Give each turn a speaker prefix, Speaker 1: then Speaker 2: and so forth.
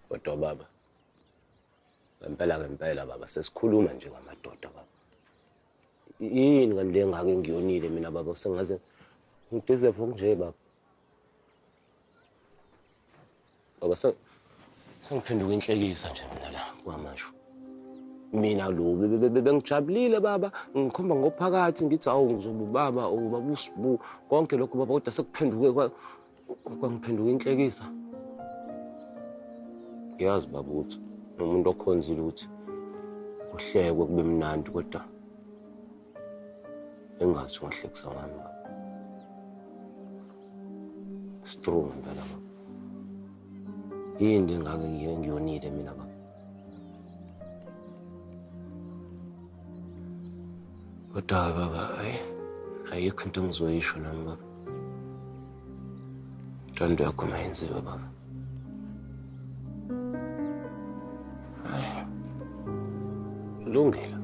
Speaker 1: Kodwa baba, ngempela baba, sesikhuluma nje ngamadoda baba. Yini kanti le ngake ngiyonile mina baba, sengaze ngideserve nje baba. Baba sengiphenduka inhlekisa nje mina la kwamasho. Mina lo bengijabulile baba, ngikhomba ngophakathi ngithi awu ngizoba ubaba ubaba usibu konke lokho baba, kodwa sekuphenduke kwangiphenduka inhlekisa. Ngiyazi baba ukuthi umuntu okhonzile ukuthi kuhlekwe kube mnandi, kodwa engathi ungahlekisa ngami baba. Strong impela baba. Yini engake ngiyonile mina baba. Kodwa baba, ayikho into engizoyisho nami baba. Intando yakho mayenziwe baba. Lungile.